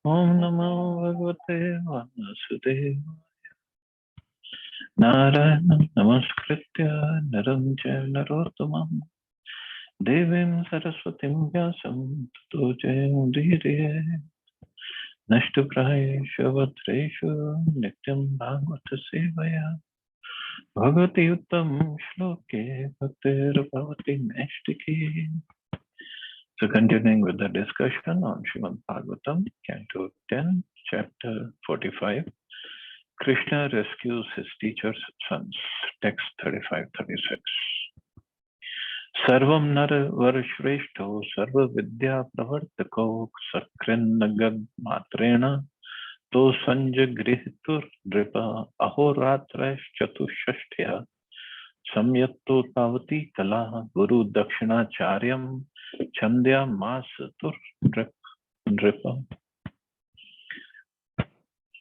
Om Namo Bhagavate Vasudevaya. Narayanam Namaskritya Naram Chaiva Narottamam Devim Saraswatim Vyasam Tato Jayamudire Nashtuprayeshu Vatreshu Nityam Bhagavata Sevaya Bhagavati Uttam Shloke Bhaktir Bhavati Nashtiki. So continuing with the discussion on Srimad Bhagavatam, Canto 10, Chapter 45, Krishna rescues his teacher's sons, text 35-36. Sarvam Nara Varashreshto Sarva Vidya Pravartako Sakrinagad Matrena To Sanja Grihitur Dripa Ahoratrash Chatushashtya Samyatto Tavati Kala Guru Dakshinacharyam Chandya Masatur Dripa.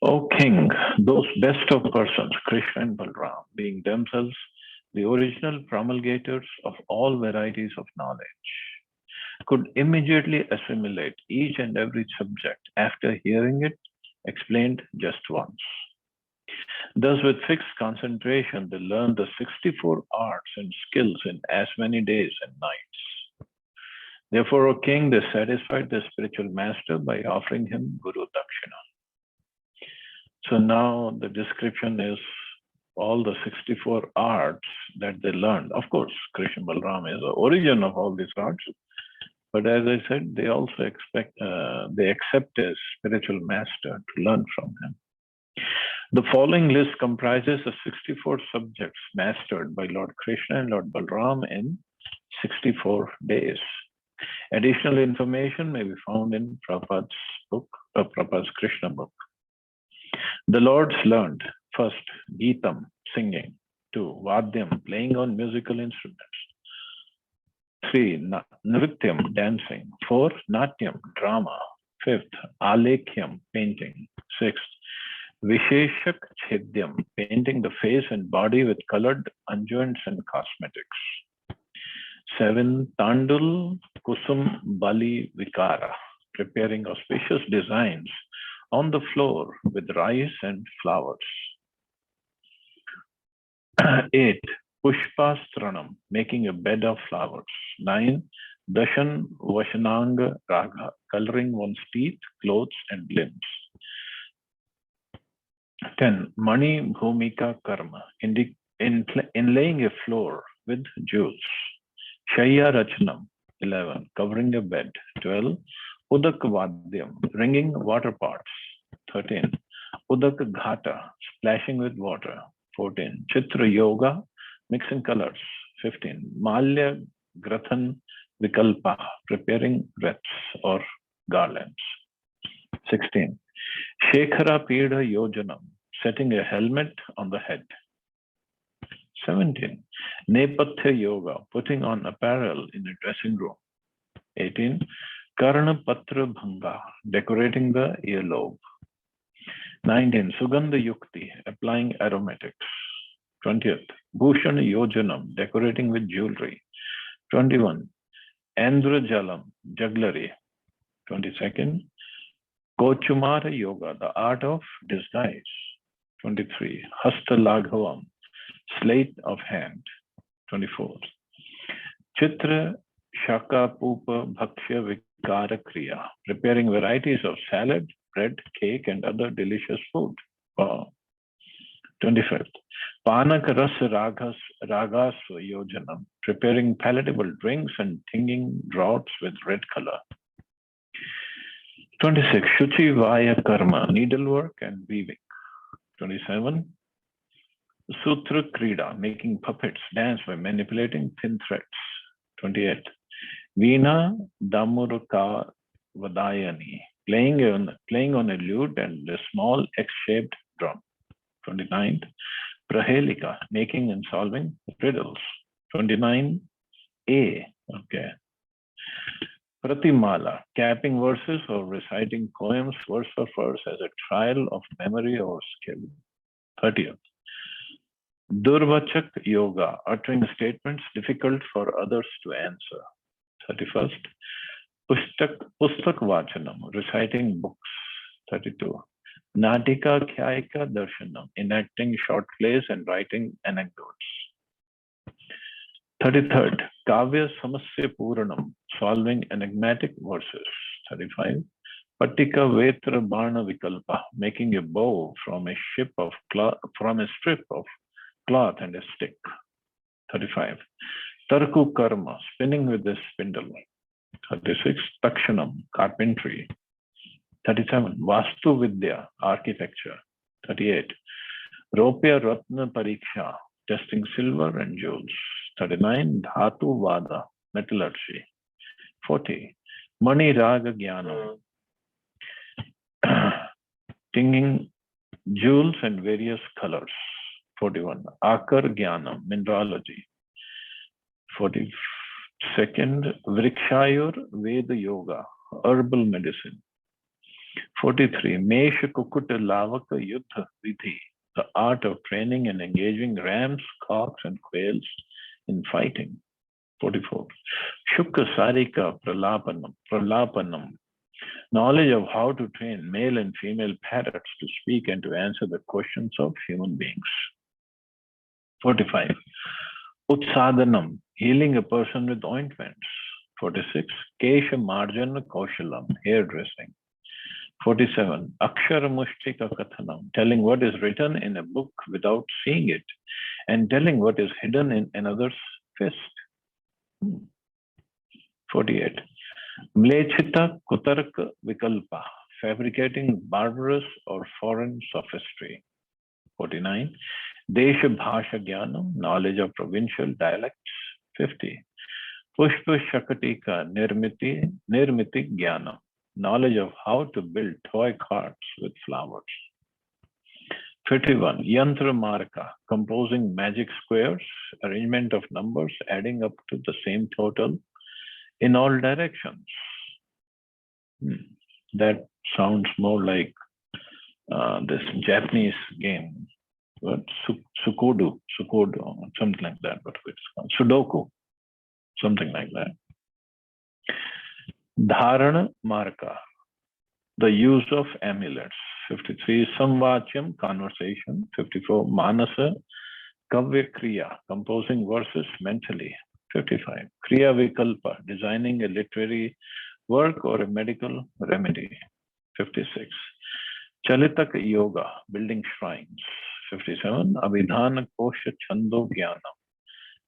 O King, those best of persons, Krishna and Balram, being themselves the original promulgators of all varieties of knowledge, could immediately assimilate each and every subject after hearing it explained just once. Thus, with fixed concentration, they learn the 64 arts and skills in as many days and nights. Therefore, O King, they satisfied the spiritual master by offering him Guru Dakshina. So now the description is all the 64 arts that they learned. Of course, Krishna Balram is the origin of all these arts. But as I said, they also accept a spiritual master to learn from him. The following list comprises the 64 subjects mastered by Lord Krishna and Lord Balram in 64 days. Additional information may be found in Prabhupada's book, Prabhupada's Krishna book. The Lords learned first Geetam, singing, 2. Vadyam, playing on musical instruments, 3. Nrityam, dancing, 4. Natyam, drama, 5th. Alekhyam, painting, 6th. Visheshak Chhedyam, painting the face and body with colored unguents and cosmetics, 7. Tandul Kusum Bali Vikara, preparing auspicious designs on the floor with rice and flowers. 8. Pushpastranam, making a bed of flowers. 9. Dashan Vashananga Raga, coloring one's teeth, clothes, and limbs. 10. Mani Bhumika Karma, inlaying a floor with jewels. Shaya Rachanam, 11. Covering a bed. 12. Udak Vadyam, ringing water pots. 13. Udak Ghata, splashing with water. 14. Chitra Yoga, mixing colors. 15. Malya Grathan Vikalpa, preparing wreaths or garlands. 16. Shekhara Pida Yojanam, setting a helmet on the head. 17. Nepathya Yoga, putting on apparel in a dressing room. 18. Karna Patra Bhanga, decorating the earlobe. 19. Sugandha Yukti, applying aromatics. 20th. Bhushan Yojanam, decorating with jewelry. 21. Andhra Jalam, jugglery. 22nd. Kochumara Yoga, the art of disguise. 23. Hasta Laghavam, sleight of hand. 24th. Chitra Shaka Pupa Bhakshya Vikara Kriya, preparing varieties of salad, bread, cake, and other delicious food. Wow. 25th. Panak Ras Ragasva Yojanam, preparing palatable drinks and tinging draughts with red color. 26. Shuchi Vaya Karma, needlework and weaving. 27. Sutra Krida, making puppets dance by manipulating thin threads. 28. Veena Damurka Vadayani, playing on a lute and a small X-shaped drum. 29. Prahelika, making and solving riddles. 29. A. Okay. Pratimala, capping verses or reciting poems verse for verse as a trial of memory or skill. 30th. Durvachak Yoga, uttering statements difficult for others to answer. 31st. Pustak Vachanam, reciting books. 32. Natika Khyayika Darshanam, enacting short plays and writing anecdotes. 33rd. Kavya Samasya Puranam, solving enigmatic verses. 35. Patika Vetra Bana Vikalpa, making a bow from a strip of cloth and a stick. 35. Tarku Karma, spinning with a spindle. 36. Takshanam, carpentry. 37. Vastu Vidya, architecture. 38. Ropya Ratna Pariksha, testing silver and jewels. 39. Dhatu Vada, metallurgy. 40. Mani Raga Jnanam, tinging jewels and various colors. 41. Akar Jnanam, mineralogy. 42nd. Vrikshayur Veda Yoga, herbal medicine. 43. Mesha Kukuta Lavaka Yuddha Vidhi, the art of training and engaging rams, cocks, and quails in fighting. 44. Shukka Sarika Pralapanam, knowledge of how to train male and female parrots to speak and to answer the questions of human beings. 45. Utsadanam, healing a person with ointments. 46. Kesha Marjana Kaushalam, hairdressing. 47. Akshara Mushtika Kathanam, telling what is written in a book without seeing it, and telling what is hidden in another's fist. 48. Mlechita Kutarka Vikalpa, fabricating barbarous or foreign sophistry. 49. Desha Bhasha Jnanam, knowledge of provincial dialects. 50. Pushpa Shakatika Nirmiti Jnanam, knowledge of how to build toy carts with flowers. 51. Yantra Marka, composing magic squares, arrangement of numbers adding up to the same total in all directions. That sounds more like this Japanese game, but Sukodu, something like that, but it's called Sudoku, something like that. Dharana Marka, the use of amulets. 53. Samvachyam, conversation. 54. Manasa Kavya Kriya, composing verses mentally. 55. Kriya Vikalpa, designing a literary work or a medical remedy. 56. Chalitaka Yoga, building shrines. 57. Abhidhana Kosha Chando Jnana,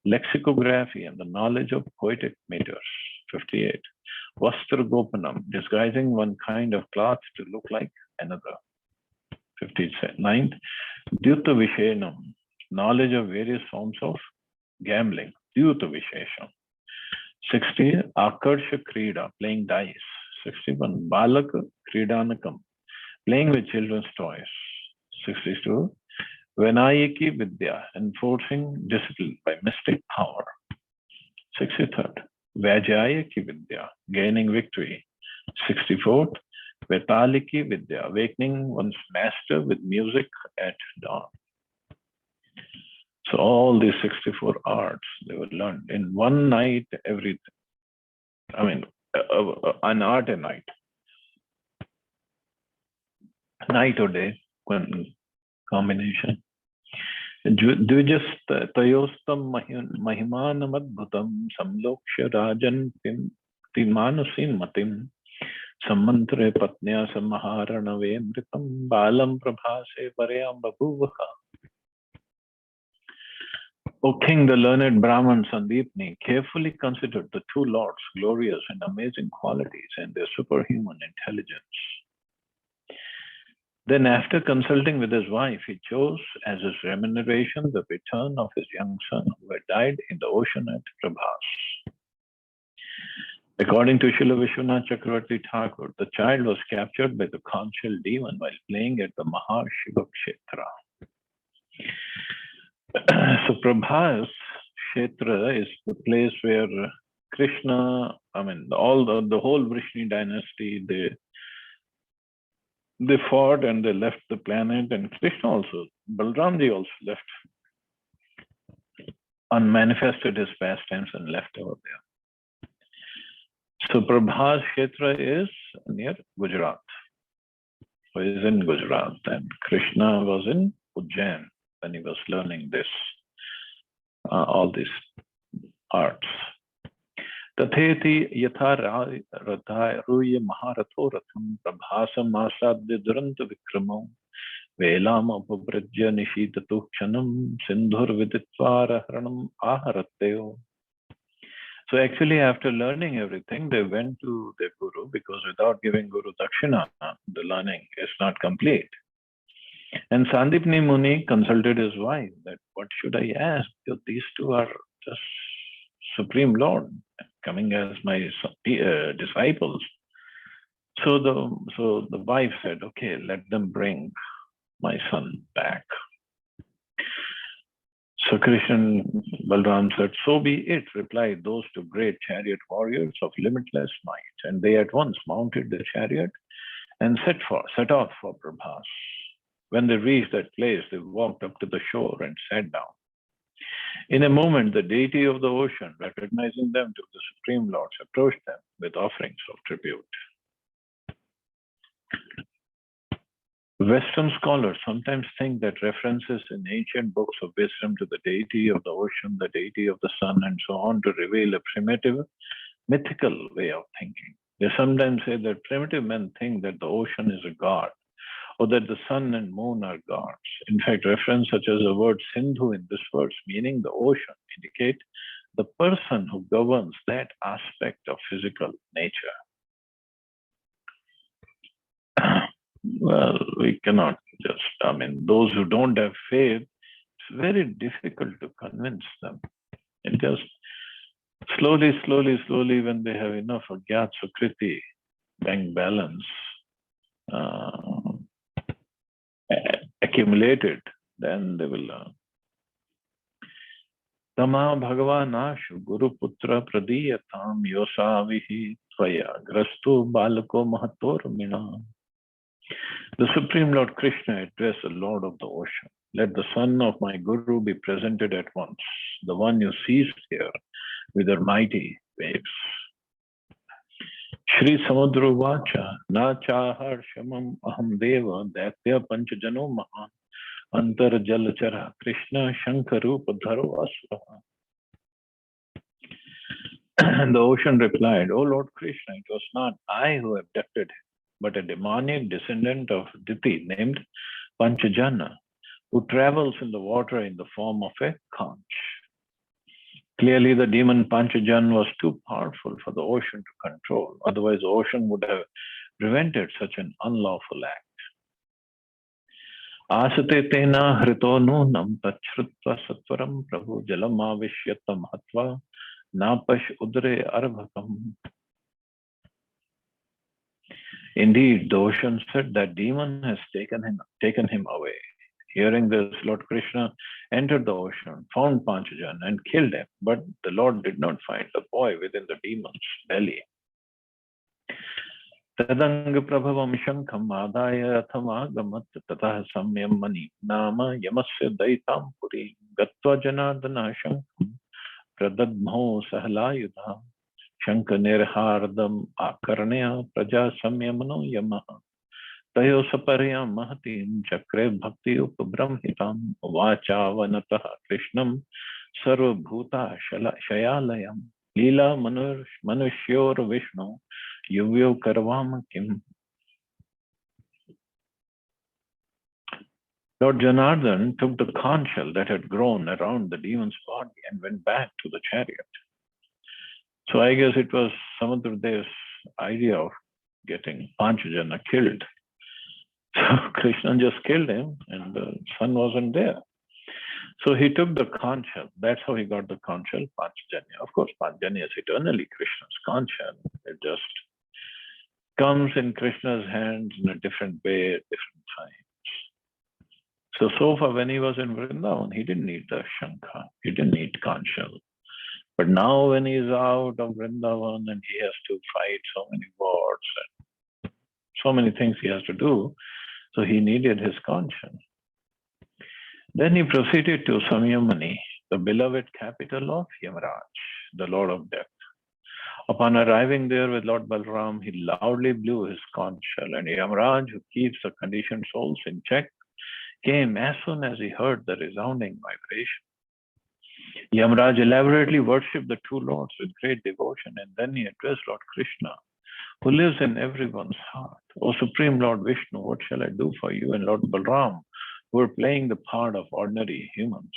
lexicography and the knowledge of poetic meters. 58. Vastra Gopanam, disguising one kind of cloth to look like another. 59. Dyuta Vishenam, knowledge of various forms of gambling. Dyuta Vishesham. 60. Akarsha Krida, playing dice. 61. Balaka Kridanakam, playing with children's toys. 62. Vinayaki Vidya, enforcing discipline by mystic power. 63rd. Vajayaki Vidya, gaining victory. 64th. Vetaliki Vidya, awakening one's master with music at dawn. So all these 64 arts, they were learned in one night, everything. I mean, an art a night. Night or day, combination. Dvijast Tayostam Mahimanam Samloksha Rajan Timanusin Matim Samantre Patnya Samaharana Vemritam Balam Prabhase Parayam Babuvaha. O King, the learned Brahman Sandipni carefully considered the two lords' glorious and amazing qualities and their superhuman intelligence. Then, after consulting with his wife, he chose as his remuneration the return of his young son who had died in the ocean at Prabhas. According to Srila Vishwanath Chakravarti Thakur, the child was captured by the conch-shell demon while playing at the Mahashiva Kshetra. So Prabhas Kshetra is the place where Krishna, all the whole Vrishni dynasty, they fought and they left the planet, and Krishna also, Balramji also left, unmanifested his pastimes and left over there. So Prabhas Kshetra is near Gujarat. who is in Gujarat, and Krishna was in Ujjain when he was learning this, all these arts. Tatheti yatha ruya maharatho ratham prabhasam asadya duranta vikramam velam apabrajya nishitatu kshanam sindhur viditva haranam aharateo. So actually, after learning everything, they went to their guru, because without giving Guru Dakshina, the learning is not complete. And Sandipni Muni consulted his wife that what should I ask? Because these two are just Supreme Lord coming as my disciples. So the wife said, okay, let them bring my son back. So Krishna Balram said, so be it, replied those two great chariot warriors of limitless might. And they at once mounted the chariot and set off for Prabhas. When they reached that place, they walked up to the shore and sat down. In a moment, the deity of the ocean, recognizing them to the Supreme Lords, approached them with offerings of tribute. Western scholars sometimes think that references in ancient books of wisdom to the deity of the ocean, the deity of the sun, and so on to reveal a primitive, mythical way of thinking. They sometimes say that primitive men think that the ocean is a god, or that the sun and moon are gods. In fact, reference such as the word Sindhu in this verse, meaning the ocean, indicate the person who governs that aspect of physical nature. Well, we cannot just, those who don't have faith, it's very difficult to convince them. And just slowly, when they have enough Agyat Sukriti, bank balance, accumulated, then they will learn. Tama Bhagavanashu Guru Putra Pradiyatam Yosavihi Tvaya Grastu Balako Mahator Mina. The Supreme Lord Krishna addressed the Lord of the ocean. Let the son of my Guru be presented at once, the one you seized here with her mighty waves. Shri Samudra Vacha Na Chahar Shamam Aham Deva Daitya Panchajano Mahan Antar Jalachara Krishna Shankarupa Dharo Asura. The ocean replied, O Lord Krishna, it was not I who abducted him, but a demoniac descendant of Diti named Panchajana, who travels in the water in the form of a conch. Clearly, the demon Panchajan was too powerful for the ocean to control. Otherwise, the ocean would have prevented such an unlawful act. Asate tena hrito nunam tachrutva satvaram prabhu jalam avishyata mahatva napash udre arabhakam. Indeed, the ocean said that demon has taken him away. Hearing this, Lord Krishna entered the ocean, found Panchajan, and killed him. But the Lord did not find the boy within the demon's belly. Tadanga prabhavam shankham adaya atham tatah samyam mani nama yamasya daitam puri gatva janardana shankham pradadmho sahalayudha shankha nirhardam akarnaya praja samyamano yamaha Tayo saparyam mahatim chakre bhakti upabramhitam vacha vanatah krishnam sarva bhuta shayalayam lila manusyor vishnu yuvyo karvam kim. Lord Janardhan took the conch shell that had grown around the demon's body and went back to the chariot. So I guess it was Samudradev's idea of getting Panchajana killed. So Krishna just killed him and the son wasn't there. So he took the conch shell. That's how he got the conch shell, Panchajanya. Of course, Panchajanya is eternally Krishna's conch shell. It just comes in Krishna's hands in a different way at different times. So far when he was in Vrindavan, he didn't need the Shankha. He didn't need conch shell. But now when he's out of Vrindavan and he has to fight so many wars and so many things he has to do, so he needed his conch shell. Then he proceeded to Samyamani, the beloved capital of Yamaraj, the Lord of Death. Upon arriving there with Lord Balram, he loudly blew his conch shell, and Yamaraj, who keeps the conditioned souls in check, came as soon as he heard the resounding vibration. Yamaraj elaborately worshipped the two lords with great devotion, and then he addressed Lord Krishna, who lives in everyone's heart. O Supreme Lord Vishnu, what shall I do for you? And Lord Balram, who are playing the part of ordinary humans.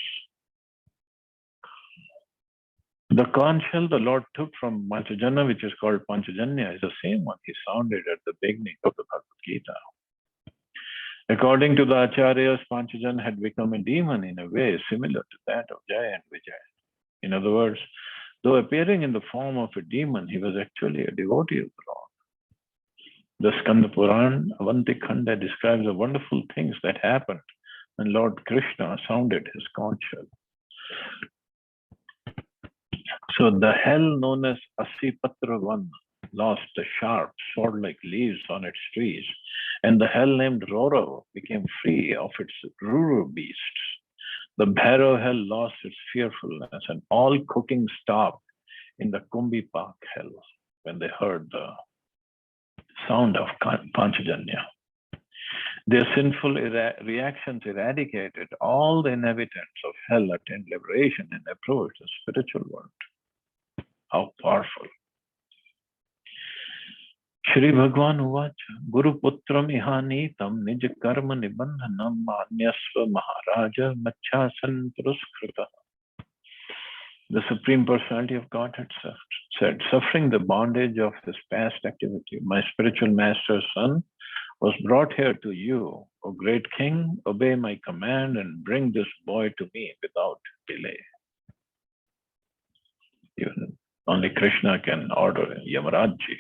The conch shell the Lord took from Panchajanya, which is called Panchajanya, is the same one he sounded at the beginning of the Bhagavad Gita. According to the Acharyas, Panchajan had become a demon in a way similar to that of Jaya and Vijaya. In other words, though appearing in the form of a demon, he was actually a devotee of the Lord. The Skanda Puran, Avanti Khanda, describes the wonderful things that happened when Lord Krishna sounded his conch shell. So the hell known as Asipatra lost the sharp sword-like leaves on its trees, and the hell named Roro became free of its rural beasts. The Bhairav hell lost its fearfulness, and all cooking stopped in the Kumbipak hell when they heard the sound of Panchajanya. Their sinful reactions eradicated. All the inhabitants of hell attained liberation and approached the spiritual world. How powerful. Shri Bhagwan Uvacha Guru Putram Ihanitam Nij Karma Nibandhanam Manyasva Maharaja Machasan Pruskrita. The Supreme Personality of Godhead said, suffering the bondage of his past activity, my spiritual master's son was brought here to you. O great king, obey my command and bring this boy to me without delay. Even only Krishna can order Yamarajji.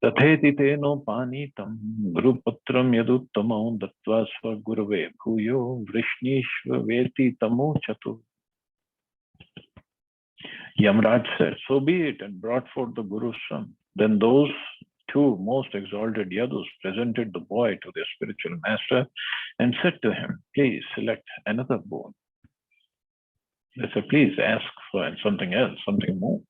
Tatheti teno panitam gurupatram yaduttamam dattva svagurave bhuyo vrishnishtva veti tamo chatu. Yamaraj said, so be it, and brought forth the Guru's son. Then those two most exalted Yadus presented the boy to their spiritual master and said to him, please select another boon. They said, please ask for something else, something more.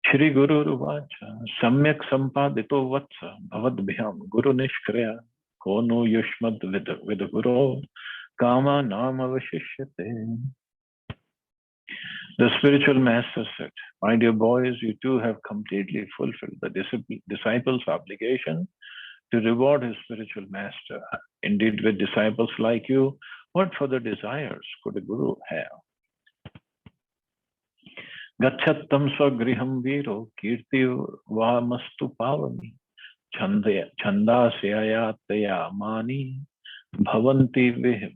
Shri Guru Ruvacha Samyak Sampadito Vatsa Bhavadbhyam Guru Nishkriya Kono Yushmad Vida Guru Kama Nama Vashishyate. The spiritual master said, my dear boys, you two have completely fulfilled the disciple's obligation to reward his spiritual master. Indeed, with disciples like you, what further desires could a guru have? Gachattam swagriham viro kirti vamastu pavani chanda syayataya mani bhavantvihe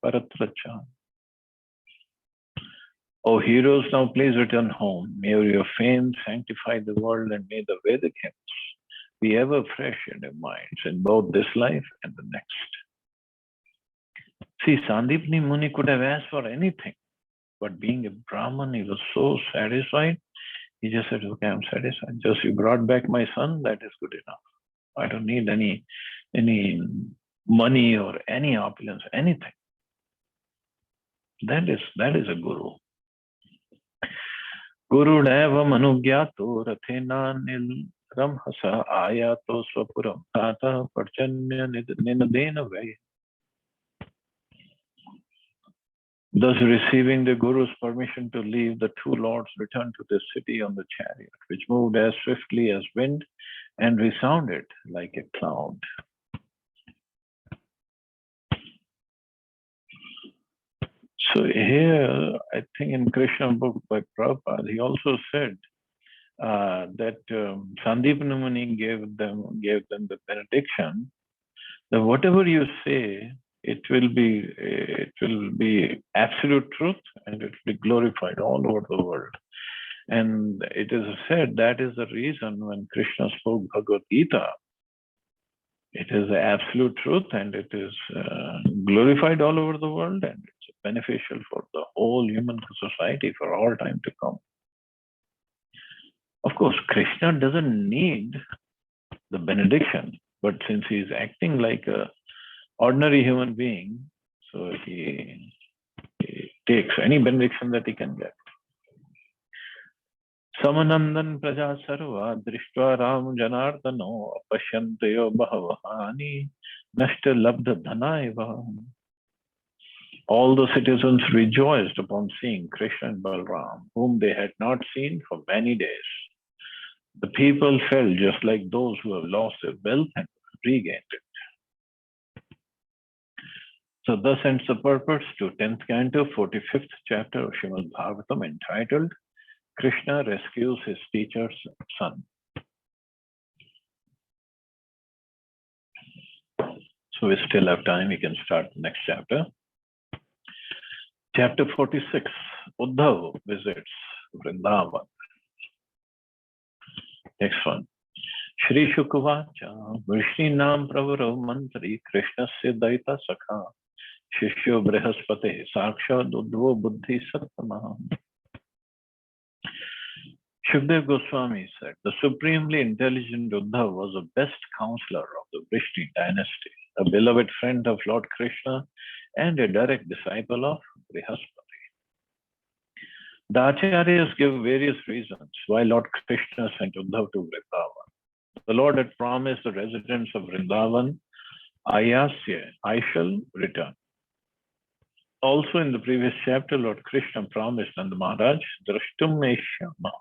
paratracha. O heroes, now please return home. May your fame sanctify the world, and may the Vedic hymns be ever fresh in your minds in both this life and the next. See, Sandipni Muni could have asked for anything, but being a Brahman, he was so satisfied. He just said, okay, I'm satisfied. Just you brought back my son, that is good enough. I don't need any money or any opulence, anything. That is a guru. Guru Neva Manugyato Rathena Nil Ramhasa Ayato Swapuram Tata Parchanya Ninadena Vay. Thus, receiving the Guru's permission to leave, the two lords returned to the city on the chariot, which moved as swiftly as wind and resounded like a cloud. So here, I think in Krishna book by Prabhupada, he also said that Sandipani Muni gave them the benediction that whatever you say, it will be absolute truth, and it will be glorified all over the world. And it is said that is the reason when Krishna spoke Bhagavad Gita, it is the absolute truth, and it is glorified all over the world, and it's beneficial for the whole human society for all time to come. Of course, Krishna doesn't need the benediction, but since he is acting like a ordinary human being, so he takes any benediction that he can get. Samanandan praja sarva drishtva ram janardano apashyantayo bhavani nashta labdha dhanaiva. All the citizens rejoiced upon seeing Krishna and Balram, whom they had not seen for many days. The people felt just like those who have lost their wealth and regained it. So thus ends the purpose to 10th canto, 45th chapter of Srimad Bhagavatam, entitled Krishna Rescues His Teacher's Son. So we still have time, we can start the next chapter. Chapter 46, Uddhav visits Vrindavan. Next one. Shri Shukavacha, Vishninam Pravaro Mantri, Krishna Siddhaita Sakha, Shishyo Brihaspate, Saksha Uddhavo Buddhi Sattama. Shukdev Goswami said, the supremely intelligent Uddhav was the best counselor of the Vrishni dynasty, a beloved friend of Lord Krishna, and a direct disciple of Brihaspati. The Acharyas give various reasons why Lord Krishna sent Uddhav to Vrindavan. The Lord had promised the residents of Vrindavan, Ayasya, I shall return. Also in the previous chapter, Lord Krishna promised Nanda Maharaj, Drashtum me Shyama.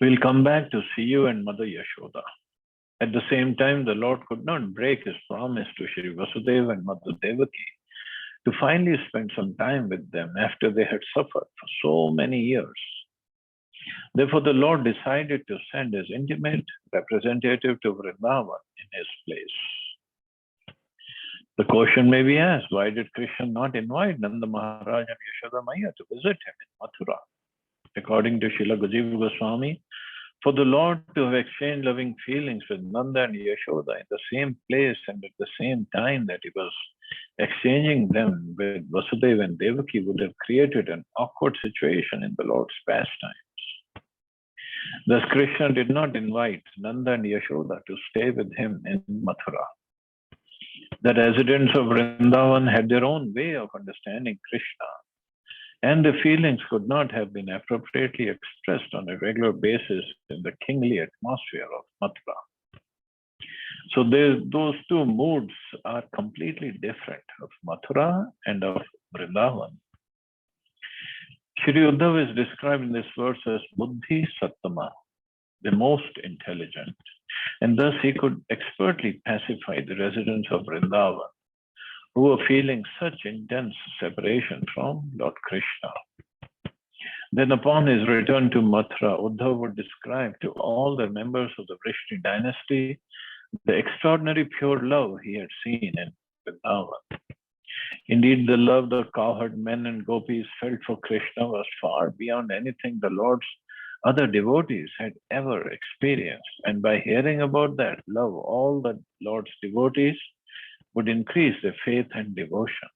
We'll come back to see you and Mother Yashoda. At the same time, the Lord could not break his promise to Shri Vasudeva and Mother Devaki to finally spend some time with them after they had suffered for so many years. Therefore, the Lord decided to send his intimate representative to Vrindavan in his place. The question may be asked, why did Krishna not invite Nanda Maharaj and Yashoda Maya to visit him in Mathura? According to Srila Gajiva Goswami, for the Lord to have exchanged loving feelings with Nanda and Yashoda in the same place and at the same time that he was exchanging them with Vasudeva and Devaki would have created an awkward situation in the Lord's pastimes. Thus, Krishna did not invite Nanda and Yashoda to stay with him in Mathura. The residents of Vrindavan had their own way of understanding Krishna, and the feelings could not have been appropriately expressed on a regular basis in the kingly atmosphere of Mathura. So those two moods are completely different, of Mathura and of Vrindavan. Shri Uddhav is described in this verse as Buddhi Sattama, the most intelligent, and thus he could expertly pacify the residents of Vrindavan, who were feeling such intense separation from Lord Krishna. Then upon his return to Mathura, Uddhav would describe to all the members of the Vrishni dynasty the extraordinary pure love he had seen in Vrindavan. Indeed, the love the cowherd men and gopis felt for Krishna was far beyond anything the Lord's other devotees had ever experienced. And by hearing about that love, all the Lord's devotees would increase their faith and devotion.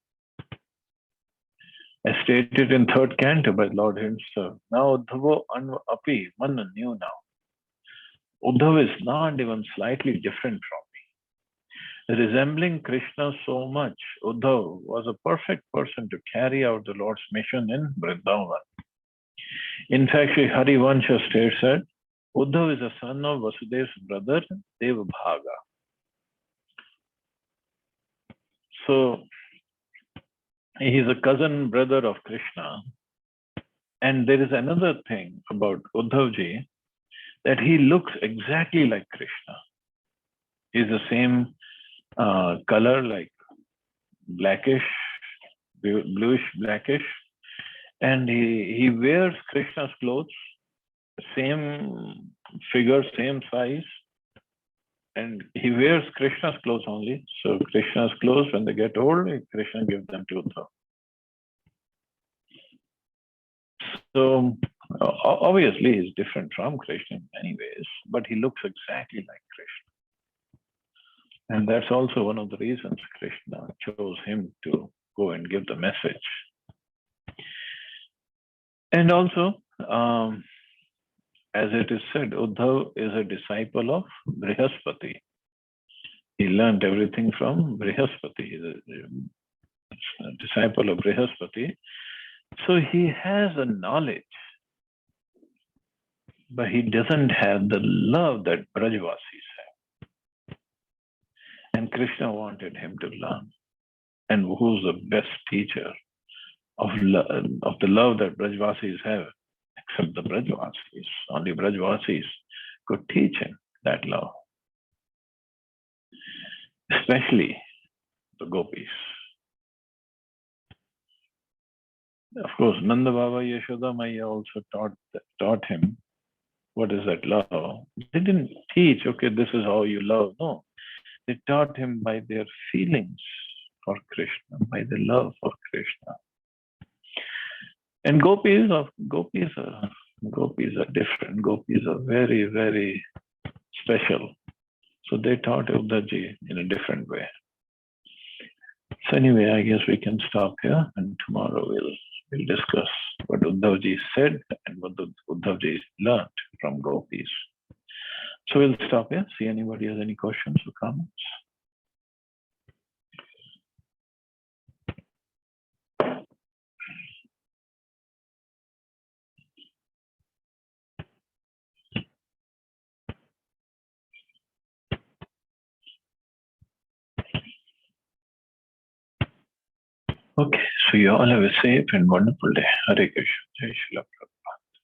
As stated in 3rd canto by Lord himself, now Uddhavo api man new now. Uddhav is not even slightly different from me. Resembling Krishna so much, Uddhav was a perfect person to carry out the Lord's mission in Vrindavan. In fact, Sri Harivansha states that Uddhav is a son of Vasudev's brother, Devabhaga. So, he is a cousin brother of Krishna. And there is another thing about Uddhavji, that he looks exactly like Krishna. He is the same color, like blackish, bluish blackish. And he wears Krishna's clothes, same figure, same size. And he wears Krishna's clothes only. So Krishna's clothes, when they get old, Krishna gives them to Uddhav. So obviously he's different from Krishna in many ways, but he looks exactly like Krishna. And that's also one of the reasons Krishna chose him to go and give the message. And also, as it is said, Uddhav is a disciple of Brihaspati. He learned everything from Brihaspati. He's a disciple of Brihaspati. So he has a knowledge but he doesn't have the love that Brajvasis have. And Krishna wanted him to learn. And who's the best teacher of the love that Brajvasis have, except the Brajvasis? Only Brajvasis could teach him that love, especially the gopis. Of course, Nanda Baba Yashoda Maya also taught him what is that love. They didn't teach, okay, this is how you love. No, they taught him by their feelings for Krishna, by the love for Krishna. And gopis are different. Gopis are very, very special. So they taught Uddhavji in a different way. So anyway, I guess we can stop here, and tomorrow we'll discuss what Uddhavji said and what Uddhavji learned from gopis. So we'll stop here. See anybody has any questions or comments? Okay, so you all have a safe and wonderful day. Hare Krishna. Jai Shri Prabhupada.